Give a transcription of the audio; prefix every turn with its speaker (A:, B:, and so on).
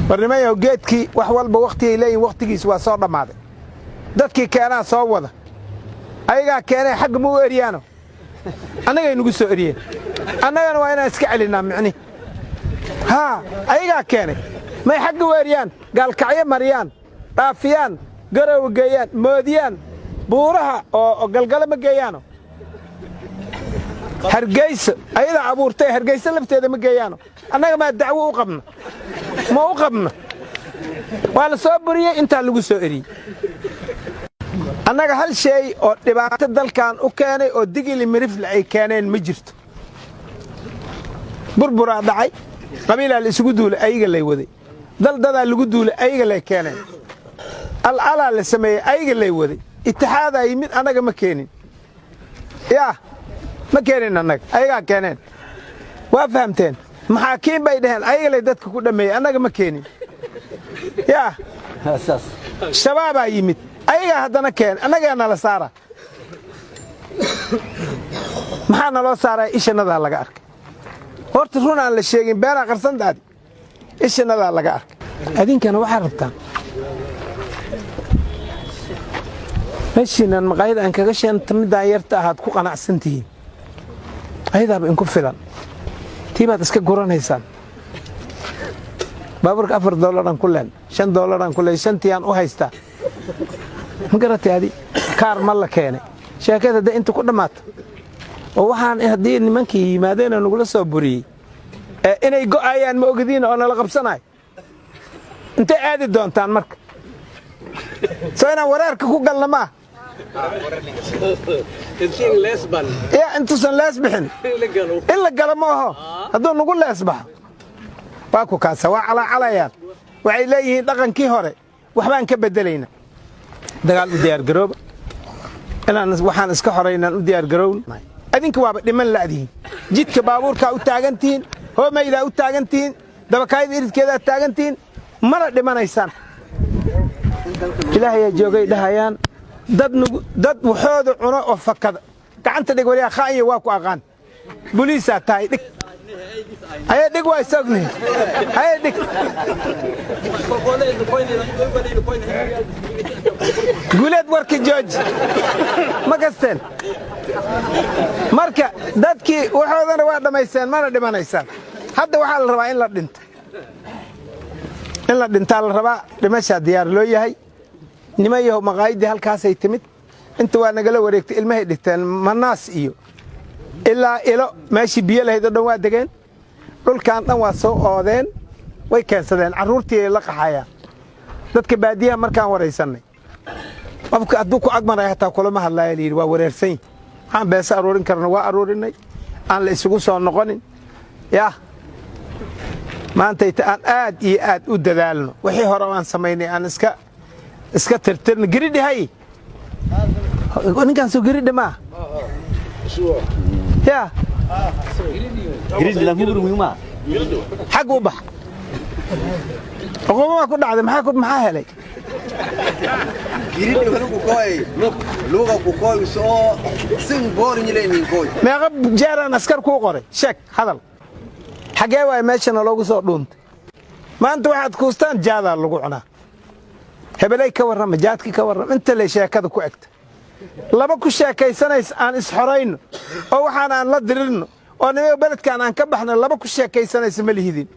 A: barnaamijyo geedkii wax walba waqti ay leeyihiin waqtigiis waa soo dhamaaday dadkii keenaa soo wada ayaga keenay xaq mu eriyano anaga inagu soo eriyeen anagana waa inaan iska celinaa micni ha ayaga keenay may xaq u eriyaan gaalkacyo mariyaan dhaafiyaan garow geeyaan moodiyaan buuraha oo galgala ma geeyaano hargeysa ayada abuurtay hargeysa lafteeda ma geeyaano annaga ma dacwo u qabna ma u qabna wala soo buriyay inta lagu soo eriyay annaga hal shay oo dhibaato dalkan u keenay oo digili mirif ay keeneen ma jirto burbura dhacay qabiilaa la isugu duulay ayaga lay waday daldada lagu duulay ayaga lay keeneen al la sameeyay ayaga lay waday itixaada yimid annaga ma keenin yaa ma keenin annaga ayaga keeneen waa fahamteen maxaakiin bay dhaheen ayaga lay dadka ku dhameeyay annaga ma keenin yaa asaas shabaab yimid ayaga haddana keen annaga nala saara maxaa naloo saaray ishanada laga arkay horta run aan la sheegin beena qarsandaadi ishanada laga arkay adinkana waxa rabtaan meeshiinan maqaayad aan kaga sheentay midaan yarta ahaad ku qanacsantihiin ayadaaba in ku filan tiibaad iska guranaysaan baaburka $4 ku leen $5 ku leen shantiyan u haystaa ma garatay adi kaar ma la keenay sheekada da inta ku dhamaato oo waxaan hadii nimankii yimaadeen nagula soo buriyay inay go'ayaan ma ogdiin oo nala qabsanay inta aadi doontaan marka soo inaan wareerka ku galnama intuusan lees bixin in la galo maaho hadduu nagu lees baxo waa ku kaasa waa calaacalayaan waxay leeyihiin dhaqankii hore waxbaan ka bedelayna dagaal u diyaar garooba inaan waxaan iska xoreynaan u diyaar garown adinka waaba dhiman laadiin jidka baabuurka u taagantiin hoomayda u taagantiin dabakaayada iridkeeda taagantiin mana dhimanaysaan ilaahay joogay dhahayaan dad waxooda cuno oo fakada gacanta dhig wariya khaayo waa ku aqaan booliisa tahay dhig ay dhig waa isagni ay dhig guleed warki George ma gasteen marka dadkii waxoodana waa dhamaysteen mana dhimanaysaan hadda waxa la rabaa in la dhinta la rabaa dhimasha diyaar loo yahay nimayaha maqaayadii halkaas ay timid inta waa nagala wareegtay ilmahay dhigteen manaas iyo ilaa ilo meeshii biyo lahayd oo dhan waa degeen dhulkan dhan waa soo oodeen way keensadeen caruurtii la qaxayaan dadka baadiyaha markaan wareysanay qofka hadduu ku agmaray hataa kulama hadlaaya liiri waa wareersan waxaan beesa aroorin karna waa aroorinay aan la isugu soo noqonin yaa maanta aan aad iyo aad u dadaalno wixii hore aan samaynay aan iska tirtirna giridhi hay ninkaan soo giridhi ma yaa giridhi la mugru ma xaq u bax oqoma ku dhacday maxaa helay giridhi ku kooy luuga ku kooy soo sin boor injileeyin kooy meeqa jeeran askar ku qoray sheek hadal xagee way meeshana loogu soo dhuuntay maanta waxaad kuustaan jaada lagu cunaa hebelay ka warrama jaadki ka warrama inta la sheekada ku egta laba ku sheekaysanays aan isxorayno oo waxaan aan la dirirno oo nimayo beledkan aan ka baxno laba ku sheekaysanaysa ma lihidin